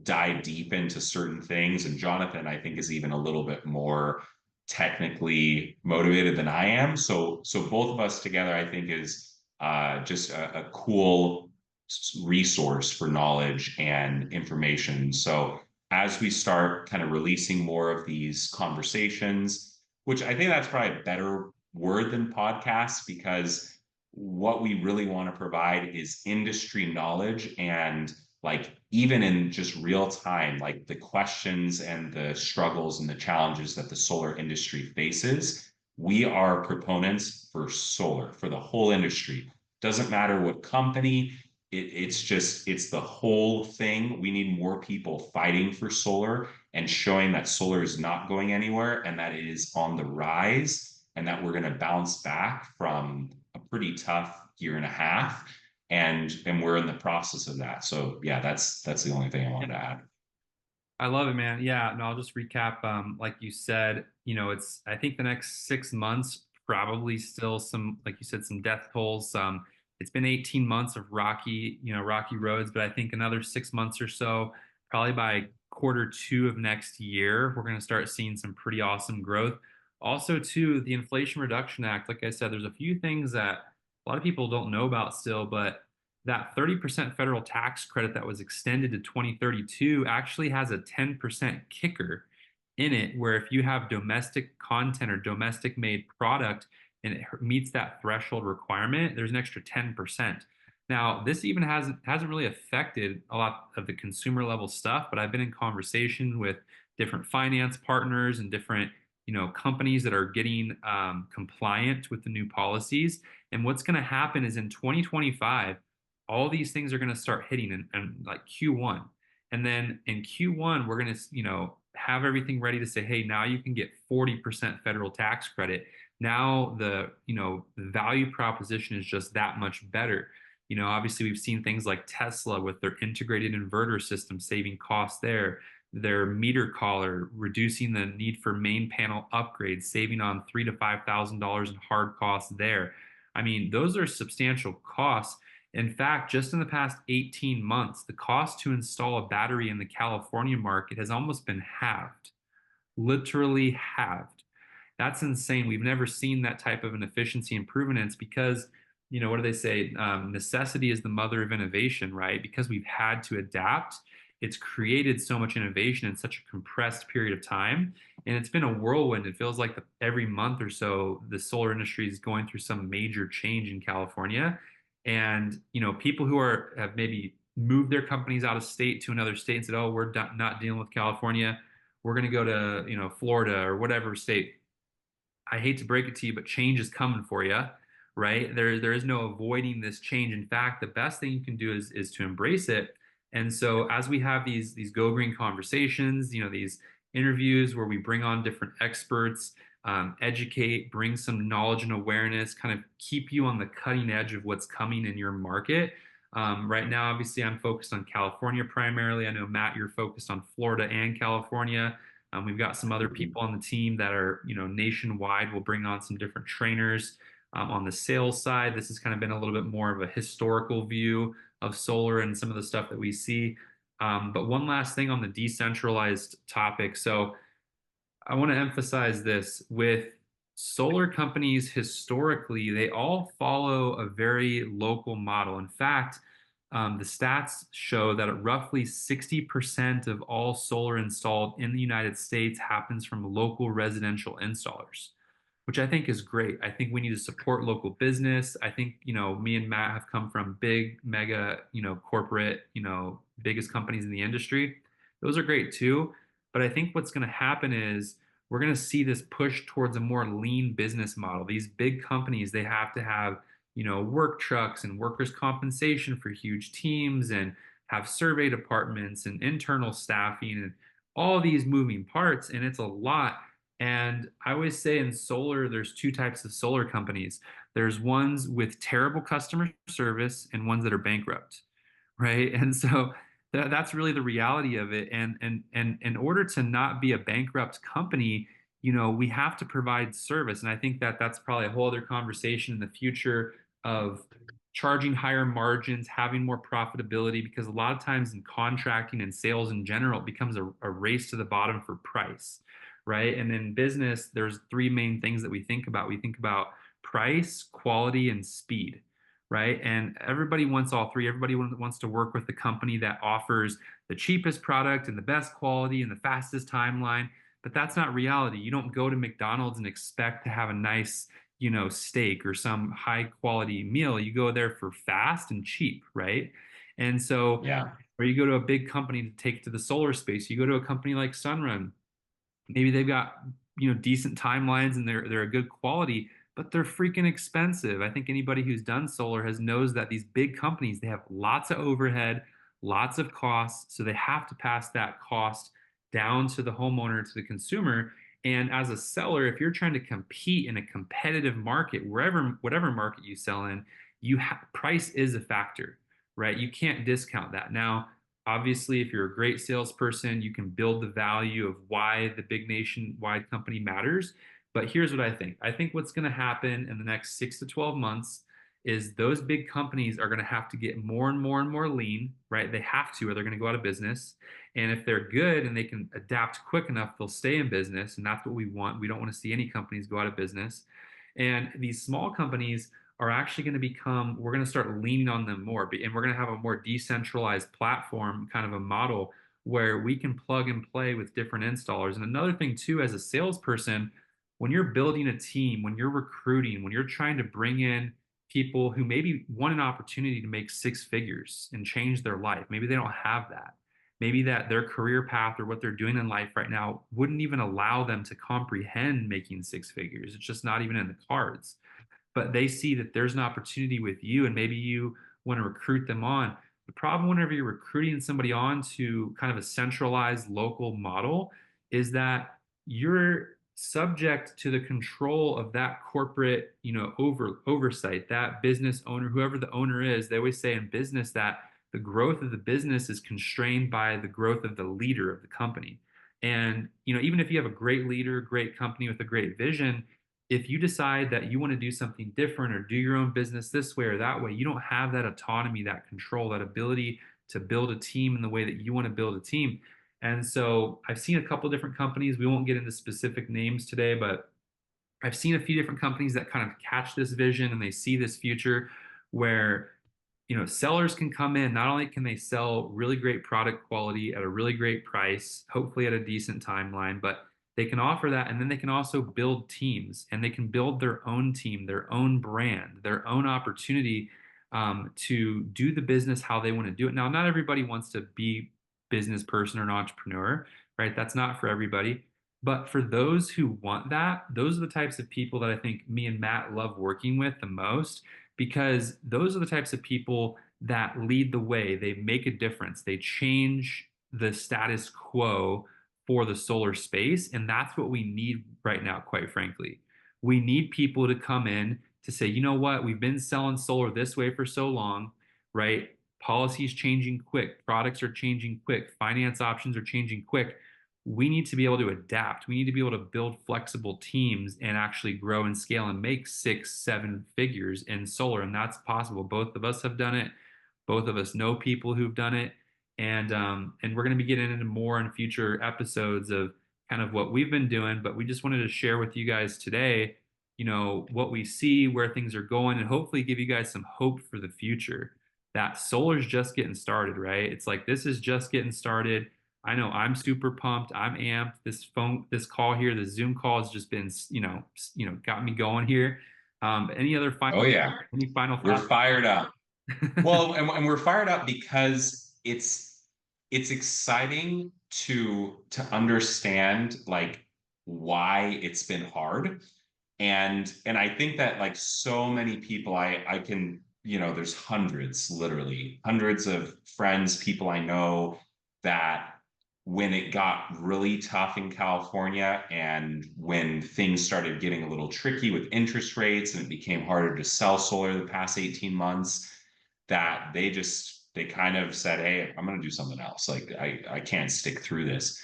dive deep into certain things. And Jonathan, I think, is even a little bit more technically motivated than I am. So both of us together, I think, is just a cool resource for knowledge and information. So as we start kind of releasing more of these conversations, which I think that's probably a better word than podcasts, because what we really want to provide is industry knowledge, and like even in just real time, like the questions and the struggles and the challenges that the solar industry faces. We are proponents for solar for the whole industry. Doesn't matter what company. It's the whole thing. We need more people fighting for solar and showing that solar is not going anywhere and that it is on the rise and that we're going to bounce back from a pretty tough year and a half, and we're in the process of that. So yeah, that's the only thing I wanted to add.
I love it, man. Yeah, no, I'll just recap. Like you said, it's I think the next 6 months probably still some, like you said, some death tolls. It's been 18 months of rocky roads, but I think another 6 months or so, probably by quarter 2 of next year, we're going to start seeing some pretty awesome growth. Also, too, the Inflation Reduction Act, like I said, there's a few things that a lot of people don't know about still, but that 30% federal tax credit that was extended to 2032 actually has a 10% kicker in it, where if you have domestic content or domestic made product and it meets that threshold requirement, there's an extra 10%. Now, this even hasn't really affected a lot of the consumer level stuff, but I've been in conversation with different finance partners and different companies that are getting compliant with the new policies. And what's going to happen is in 2025, all these things are going to start hitting in like Q1. And then in Q1, we're going to, have everything ready to say, hey, now you can get 40% federal tax credit. Now the value proposition is just that much better. Obviously we've seen things like Tesla with their integrated inverter system saving costs there, their meter collar, reducing the need for main panel upgrades, saving on $3,000 to $5,000 in hard costs there. I mean, those are substantial costs. In fact, just in the past 18 months, the cost to install a battery in the California market has almost been halved, literally halved. That's insane. We've never seen that type of an efficiency improvement. And it's because, what do they say? Necessity is the mother of innovation, right? Because we've had to adapt, it's created so much innovation in such a compressed period of time. And it's been a whirlwind. It feels like every month or so, the solar industry is going through some major change in California. And, people who have maybe moved their companies out of state to another state and said, oh, we're not dealing with California. We're going to go to, Florida or whatever state. I hate to break it to you, but change is coming for you, right? There is no avoiding this change. In fact, the best thing you can do is to embrace it. And so as we have these Go Green conversations, these interviews where we bring on different experts, educate, bring some knowledge and awareness, kind of keep you on the cutting edge of what's coming in your market. Right now, obviously, I'm focused on California primarily. I know, Matt, you're focused on Florida and California. We've got some other people on the team that are, nationwide. We'll bring on some different trainers. On the sales side, this has kind of been a little bit more of a historical view of solar and some of the stuff that we see. But one last thing on the decentralized topic. So I want to emphasize this with solar companies historically, they all follow a very local model. In fact, the stats show that roughly 60% of all solar installed in the United States happens from local residential installers, which I think is great. I think we need to support local business. I think, me and Matt have come from big, mega, corporate, biggest companies in the industry. Those are great too. But I think what's going to happen is we're going to see this push towards a more lean business model. These big companies, they have to have, work trucks and workers' compensation for huge teams and have survey departments and internal staffing. And all these moving parts, and it's a lot. And I always say in solar, there's two types of solar companies. There's ones with terrible customer service and ones that are bankrupt, right? And so that's really the reality of it. And in order to not be a bankrupt company, we have to provide service. And I think that that's probably a whole other conversation in the future of charging higher margins, having more profitability, because a lot of times in contracting and sales in general, it becomes a race to the bottom for price, right? And in business, there's three main things that we think about. We think about price, quality, and speed, right? And everybody wants all three. Everybody wants to work with the company that offers the cheapest product and the best quality and the fastest timeline. But that's not reality. You don't go to McDonald's and expect to have a nice, steak or some high quality meal. You go there for fast and cheap, right? And so,
Yeah.
or you go to a big company to take to the solar space. You go to a company like Sunrun. Maybe they've got, decent timelines and they're a good quality, but they're freaking expensive. I think anybody who's done solar has knows that these big companies, they have lots of overhead, lots of costs, so they have to pass that cost down to the homeowner, to the consumer. And as a seller, if you're trying to compete in a competitive market, whatever market you sell in, price is a factor, right? You can't discount that. Now, obviously, if you're a great salesperson, you can build the value of why the big nationwide company matters. But here's what I think. I think what's going to happen in the next 6 to 12 months is those big companies are going to have to get more and more and more lean, right? They have to, or they're going to go out of business. And if they're good and they can adapt quick enough, they'll stay in business. And that's what we want. We don't want to see any companies go out of business. And these small companies are actually going to become, we're going to start leaning on them more. And we're going to have a more decentralized platform, kind of a model where we can plug and play with different installers. And another thing, too, as a salesperson, when you're building a team, when you're recruiting, when you're trying to bring in people who maybe want an opportunity to make six figures and change their life, maybe they don't have that. Maybe that their career path or what they're doing in life right now wouldn't even allow them to comprehend making six figures. It's just not even in the cards, but they see that there's an opportunity with you and maybe you want to recruit them on. The problem whenever you're recruiting somebody on to kind of a centralized local model is that you're subject to the control of that corporate, oversight, that business owner, whoever the owner is. They always say in business that the growth of the business is constrained by the growth of the leader of the company. And, even if you have a great leader, great company with a great vision, if you decide that you want to do something different or do your own business this way or that way, you don't have that autonomy, that control, that ability to build a team in the way that you want to build a team. And so I've seen a couple different companies. We won't get into specific names today, but I've seen a few different companies that kind of catch this vision and they see this future where sellers can come in. Not only can they sell really great product quality at a really great price, hopefully at a decent timeline, but they can offer that. And then they can also build teams and they can build their own team, their own brand, their own opportunity to do the business how they want to do it. Now, not everybody wants to be business person or an entrepreneur, right? That's not for everybody. But for those who want that, those are the types of people that I think me and Matt love working with the most because those are the types of people that lead the way. They make a difference. They change the status quo for the solar space. And that's what we need right now, quite frankly. We need people to come in to say, you know what, we've been selling solar this way for so long, right? Policies changing quick, products are changing quick, finance options are changing quick. We need to be able to adapt. We need to be able to build flexible teams and actually grow and scale and make 6, 7 figures in solar. And that's possible. Both of us have done it. Both of us know people who've done it. And we're going to be getting into more in future episodes of kind of what we've been doing. But we just wanted to share with you guys today, what we see, where things are going, and hopefully give you guys some hope for the future. That solar's just getting started, right? It's like this is just getting started. I know I'm super pumped. I'm amped. This call here, the Zoom call has just been, got me going here. Any other
Oh yeah,
any final
we're
thoughts?
fired up. Well, and we're fired up because it's exciting to understand like why it's been hard. And I think that like so many people I can, there's hundreds, literally hundreds of friends, people I know that when it got really tough in California and when things started getting a little tricky with interest rates and it became harder to sell solar the past 18 months, that they kind of said, hey, I'm going to do something else. Like I can't stick through this.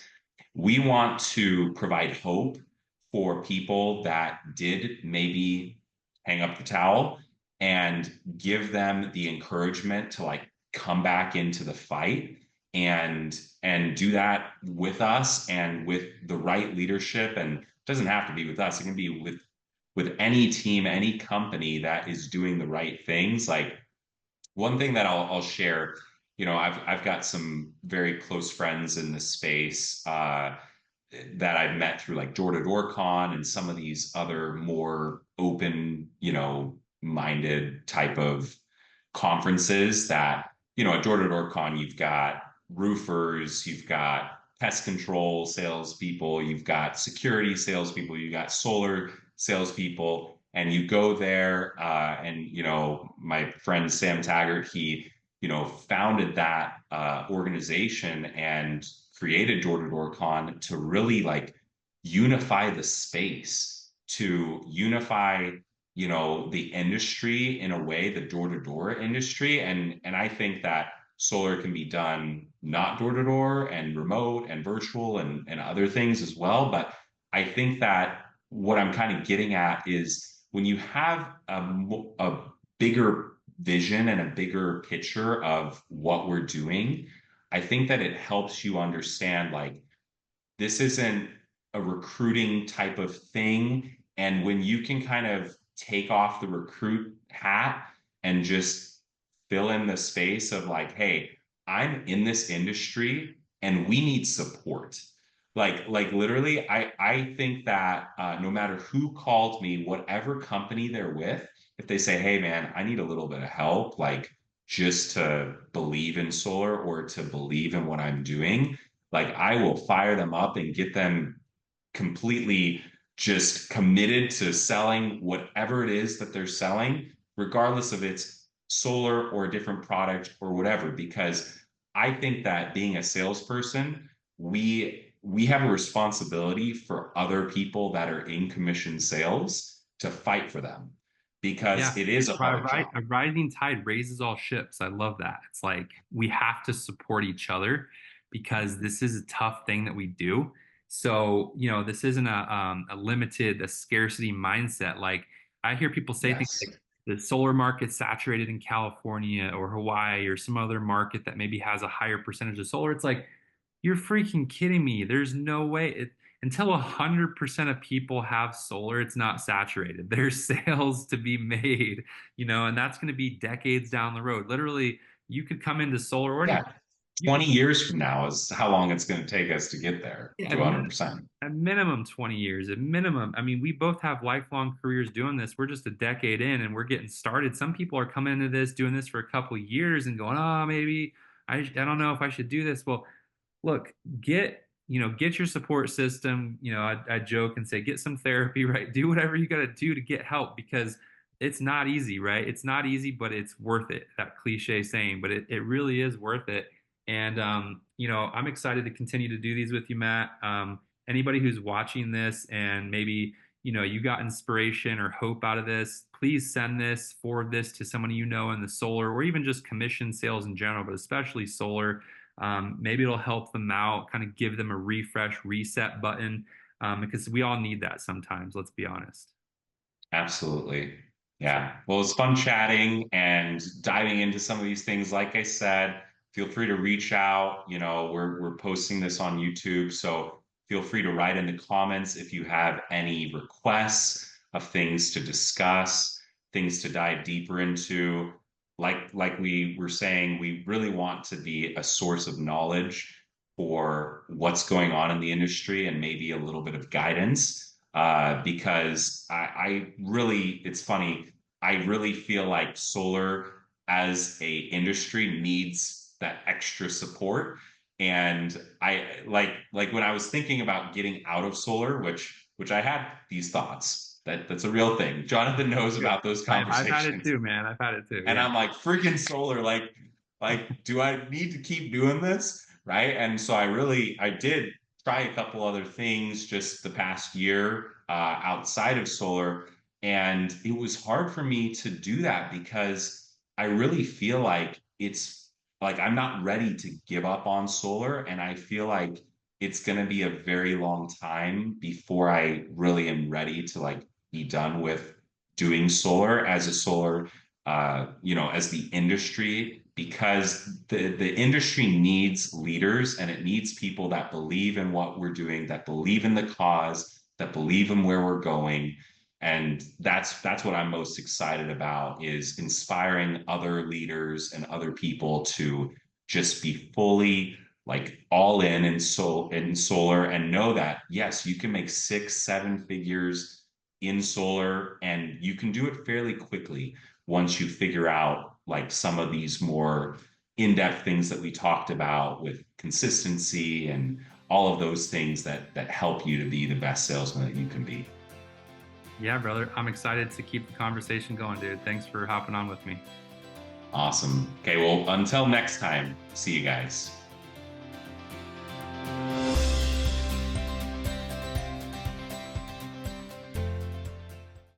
We want to provide hope for people that did maybe hang up the towel and give them the encouragement to like come back into the fight and do that with us and with the right leadership. And it doesn't have to be with us, it can be with any team, any company that is doing the right things. Like one thing that I'll share, I've got some very close friends in this space that I've met through like Door to Door Con and some of these other more open, minded type of conferences that, at Door to Door Con, you've got roofers, you've got pest control salespeople, you've got security salespeople, you've got solar salespeople, and you go there, and my friend Sam Taggart, he founded that organization and created Door to Door Con to really like unify the space, to unify the industry in a way, the door to door industry. And I think that solar can be done not door to door and remote and virtual and other things as well. But I think that what I'm kind of getting at is when you have a bigger vision and a bigger picture of what we're doing, I think that it helps you understand like this isn't a recruiting type of thing. And when you can kind of take off the recruit hat and just fill in the space of like, hey, I'm in this industry and we need support. Like literally, I think that no matter who called me, whatever company they're with, if they say, hey man, I need a little bit of help, like just to believe in solar or to believe in what I'm doing, like I will fire them up and get them completely just committed to selling whatever it is that they're selling, regardless of it's solar or a different product or whatever. Because I think that being a salesperson, we have a responsibility for other people that are in commission sales to fight for them
Yeah.
because it is a hard job.
A rising tide raises all ships. I love that. It's like we have to support each other because this is a tough thing that we do. So, this isn't a scarcity mindset. Like I hear people say things
Yes.
like the solar market's saturated in California or Hawaii or some other market that maybe has a higher percentage of solar. It's like, you're freaking kidding me. There's no way until 100% of people have solar, it's not saturated. There's sales to be made, and that's going to be decades down the road. Literally, you could come into solar or
Yeah.
anything. You
20
could,
years from now is how long it's going to take us to get there
yeah,
to 100%.
at minimum 20 years, at minimum. I mean, we both have lifelong careers doing this. We're just a decade in and we're getting started. Some people are coming into this, doing this for a couple of years and going, oh, maybe I don't know if I should do this. Well, look, get your support system. I joke and say, get some therapy, right? Do whatever you got to do to get help because it's not easy, right? It's not easy, but it's worth it. That cliche saying, but it really is worth it. And, I'm excited to continue to do these with you, Matt. Anybody who's watching this and maybe, you got inspiration or hope out of this, please forward this to someone in the solar or even just commission sales in general, but especially solar. Maybe it'll help them out, kind of give them a refresh, reset button, because we all need that sometimes, let's be honest.
Absolutely.
So,
Yeah. Well, it's fun chatting and diving into some of these things. Like I said, feel free to reach out. We're posting this on YouTube, so feel free to write in the comments if you have any requests of things to discuss, things to dive deeper into. Like we were saying, we really want to be a source of knowledge for what's going on in the industry and maybe a little bit of guidance because I really, it's funny, I really feel like solar as a industry needs that extra support. And I like when I was thinking about getting out of solar, which I had these thoughts that's a real thing. Jonathan knows
good.
about those
I've had it
conversations.
too, man. I've had it too.
And
Yeah.
I'm like, freaking solar, like, do I need to keep doing this? right? And so I did try a couple other things just the past year outside of solar. And it was hard for me to do that because I really feel like it's like I'm not ready to give up on solar. And I feel like it's going to be a very long time before I really am ready to like be done with doing solar as a solar, as the industry, because the industry needs leaders and it needs people that believe in what we're doing, that believe in the cause, that believe in where we're going. And that's what I'm most excited about is inspiring other leaders and other people to just be fully like all in solar and know that yes, you can make 6, 7 figures in solar and you can do it fairly quickly once you figure out like some of these more in-depth things that we talked about with consistency and all of those things that help you to be the best salesman that you can be.
Yeah, brother. I'm excited to keep the conversation going, dude. Thanks for hopping on with me.
Awesome. Okay, well, until next time, see you guys.